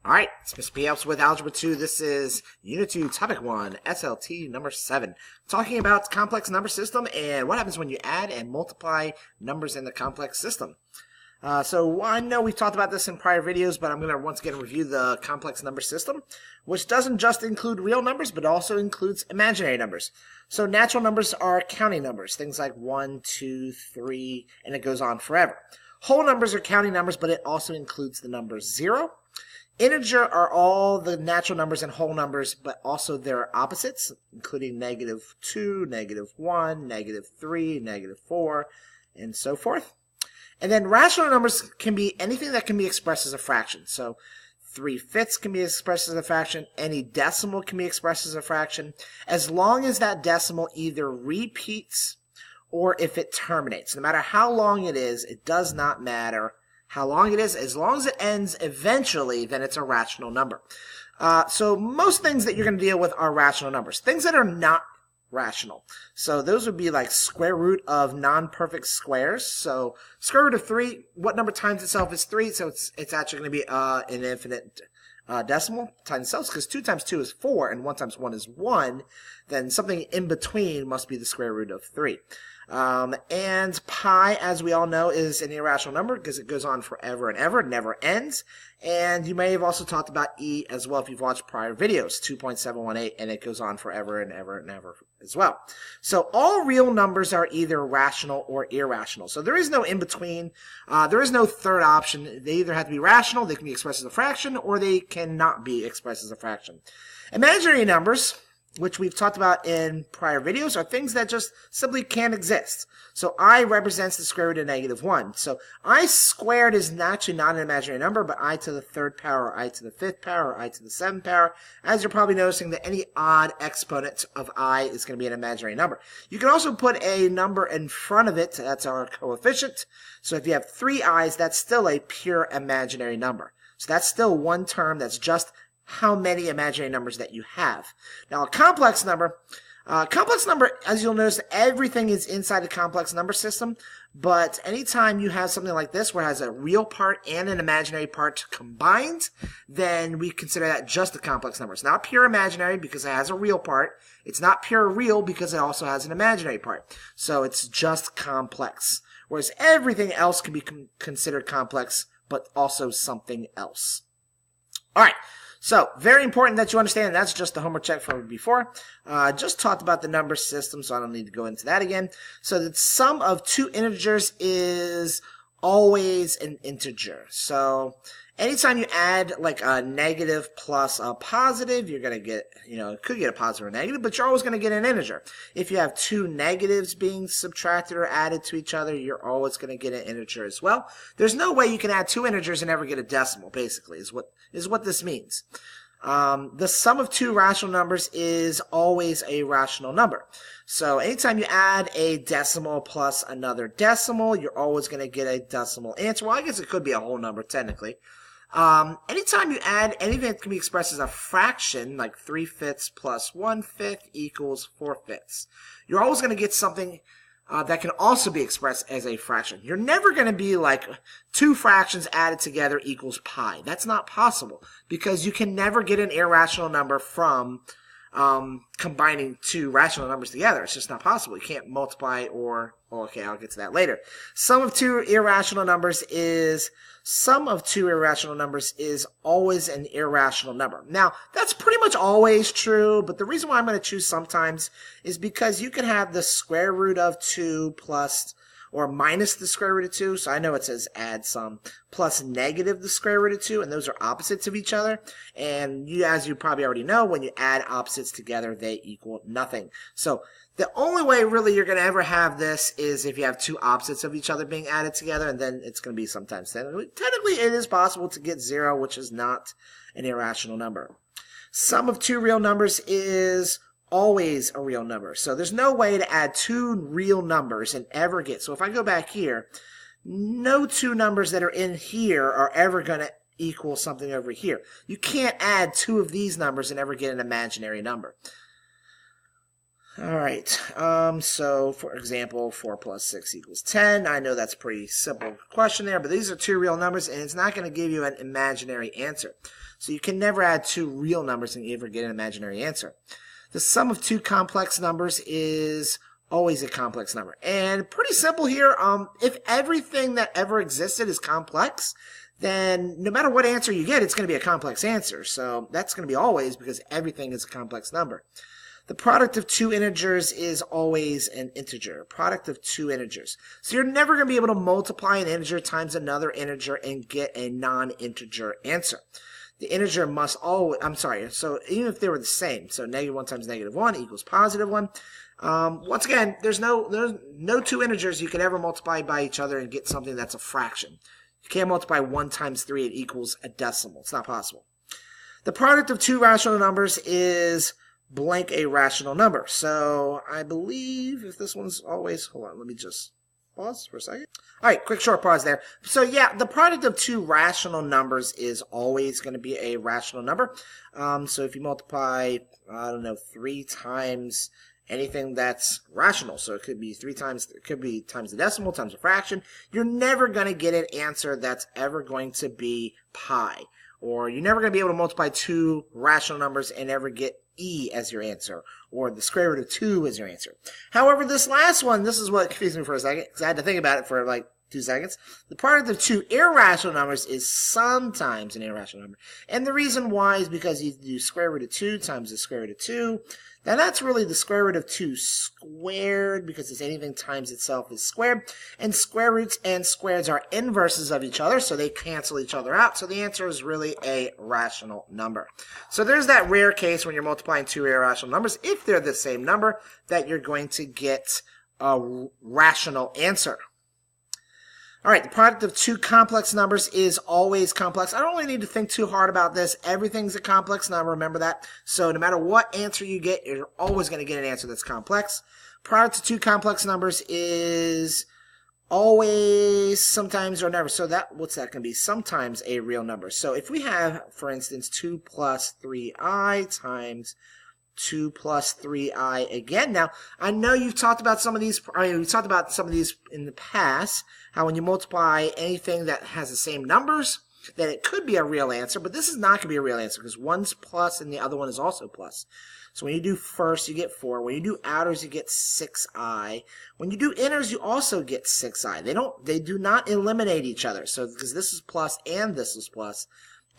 Alright, it's Mr. P helps with Algebra 2. This is Unit 2, Topic 1, SLT number 7. Talking about complex number system and what happens when you add and multiply numbers in the complex system. So I know we've talked about this in prior videos, but I'm going to once again review the complex number system, which doesn't just include real numbers, but also includes imaginary numbers. So natural numbers are counting numbers, things like 1, 2, 3, and it goes on forever. Whole numbers are counting numbers, but it also includes the number 0. Integer are all the natural numbers and whole numbers, but also their opposites, including -2, -1, -3, -4, and so forth. And then rational numbers can be anything that can be expressed as a fraction. So 3/5 can be expressed as a fraction. Any decimal can be expressed as a fraction, as long as that decimal either repeats or if it terminates. No matter how long it is, it does not matter how long it is. As long as it ends eventually, then it's a rational number. So most things that you're going to deal with are rational numbers. Things that are not rational. So those would be like square root of non-perfect squares. So square root of 3, what number times itself is 3? So it's actually going to be an infinite decimal times itself, because 2 times 2 is 4 and 1 times 1 is 1. Then something in between must be the square root of 3. And pi, as we all know, is an irrational number because it goes on forever and ever. It never ends. And you may have also talked about e as well if you've watched prior videos, 2.718, and it goes on forever and ever and ever as well. So all real numbers are either rational or irrational. So there is no in between. There is no third option. They either have to be rational, they can be expressed as a fraction, or they cannot be expressed as a fraction. Imaginary numbers, which we've talked about in prior videos, are things that just simply can't exist. So I represents the square root of -1. So I squared is actually not an imaginary number, but I to the 3rd power, or I to the 5th power, or I to the 7th power. As you're probably noticing, that any odd exponent of I is going to be an imaginary number. You can also put a number in front of it. That's our coefficient. So if you have 3 i's, that's still a pure imaginary number. So that's still one term. That's just how many imaginary numbers that you have. Now, a complex number, as you'll notice, everything is inside a complex number system, but anytime you have something like this where it has a real part and an imaginary part combined, then we consider that just a complex number. It's not pure imaginary because it has a real part. It's not pure real because it also has an imaginary part. So it's just complex, whereas everything else can be considered complex, but also something else. All right. So, very important that you understand, that's just the homework check from before. Just talked about the number system, so I don't need to go into that again. So, the sum of 2 integers is always an integer. So, anytime you add like a negative plus a positive, you're going to get, you could get a positive or negative, but you're always going to get an integer. If you have 2 negatives being subtracted or added to each other, you're always going to get an integer as well. There's no way you can add 2 integers and never get a decimal, basically, is what this means. The sum of 2 rational numbers is always a rational number. So anytime you add a decimal plus another decimal, you're always going to get a decimal answer. Well, I guess it could be a whole number, technically. Anytime you add anything that can be expressed as a fraction, like 3/5 plus 1/5 equals 4/5, you're always going to get something that can also be expressed as a fraction. You're never going to be like 2 fractions added together equals pi. That's not possible because you can never get an irrational number from combining 2 rational numbers together. It's just not possible. You can't multiply okay, I'll get to that later. Sum of two irrational numbers is always an irrational number. Now, that's pretty much always true, but the reason why I'm going to choose sometimes is because you can have the square root of 2 plus or minus the square root of 2, so I know it says add sum, plus negative the square root of 2, and those are opposites of each other. And as you probably already know, when you add opposites together, they equal nothing. So the only way really you're going to ever have this is if you have 2 opposites of each other being added together, and then it's going to be sometimes. Technically, it is possible to get 0, which is not an irrational number. Sum of 2 real numbers is always a real number. So there's no way to add 2 real numbers and ever get. So if I go back here, no 2 numbers that are in here are ever going to equal something over here. You can't add 2 of these numbers and ever get an imaginary number. All right, so for example, 4 plus 6 equals 10. I know that's a pretty simple question there, but these are two real numbers, and it's not going to give you an imaginary answer. So you can never add two real numbers and ever get an imaginary answer. The sum of two complex numbers is always a complex number. And pretty simple here, if everything that ever existed is complex, then no matter what answer you get, it's going to be a complex answer. So that's going to be always, because everything is a complex number. The product of two integers is always an integer. Product of two integers. So you're never going to be able to multiply an integer times another integer and get a non-integer answer. The integer must always, so even if they were the same, so -1 times -1 equals +1. Once again, there's no two integers you can ever multiply by each other and get something that's a fraction. You can't multiply 1 times 3, it equals a decimal. It's not possible. The product of two rational numbers is blank a rational number. So I believe if this one's always, hold on, let me just pause for a second. All right, quick short pause there. So yeah, the product of two rational numbers is always going to be a rational number. So if you multiply, I don't know, 3 times anything that's rational, so it could be 3 times, it could be times the decimal, times a fraction, you're never going to get an answer that's ever going to be pi. Or you're never going to be able to multiply two rational numbers and ever get e as your answer, or the square root of 2 as your answer. However, this last one, this is what confused me for a second, because I had to think about it for like 2 seconds. The product of two irrational numbers is sometimes an irrational number. And the reason why is because you do square root of 2 times the square root of 2. Now that's really the square root of 2 squared, because it's anything times itself is squared. And square roots and squares are inverses of each other, so they cancel each other out. So the answer is really a rational number. So there's that rare case when you're multiplying two irrational numbers, if they're the same number, that you're going to get a rational answer. All right, the product of two complex numbers is always complex. I don't really need to think too hard about this. Everything's a complex number, remember that? So no matter what answer you get, you're always going to get an answer that's complex. Product of two complex numbers is always, sometimes, or never. So that, what's that going to be? Sometimes a real number. So if we have, for instance, 2 plus 3i times 2 plus 3i again. Now, I know you've talked about some of these, we've talked about some of these in the past, how when you multiply anything that has the same numbers, that it could be a real answer, but this is not going to be a real answer because one's plus and the other one is also plus. So when you do first, you get 4. When you do outers, you get 6i. When you do inners, you also get 6i. They do not eliminate each other. So because this is plus and this is plus.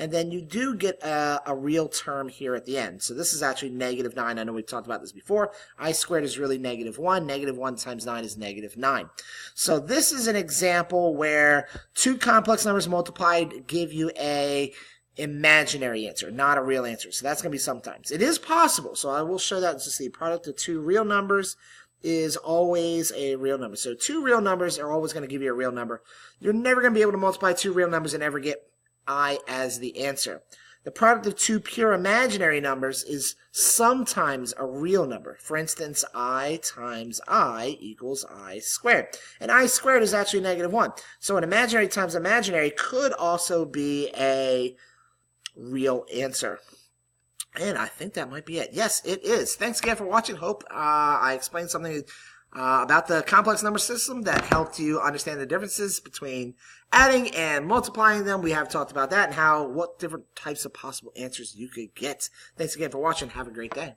And then you do get a real term here at the end. So this is actually -9. I know we've talked about this before. I squared is really -1. -1 times 9 is -9. So this is an example where two complex numbers multiplied give you a imaginary answer, not a real answer. So that's going to be sometimes. It is possible. So I will show that. Just the product of two real numbers is always a real number. So two real numbers are always going to give you a real number. You're never going to be able to multiply two real numbers and ever get I as the answer. The product of two pure imaginary numbers is sometimes a real number. For instance, I times I equals I squared. And I squared is actually -1. So an imaginary times imaginary could also be a real answer. And I think that might be it. Yes, it is. Thanks again for watching. Hope I explained something about the complex number system that helped you understand the differences between adding and multiplying them. We have talked about that and what different types of possible answers you could get. Thanks again for watching. Have a great day.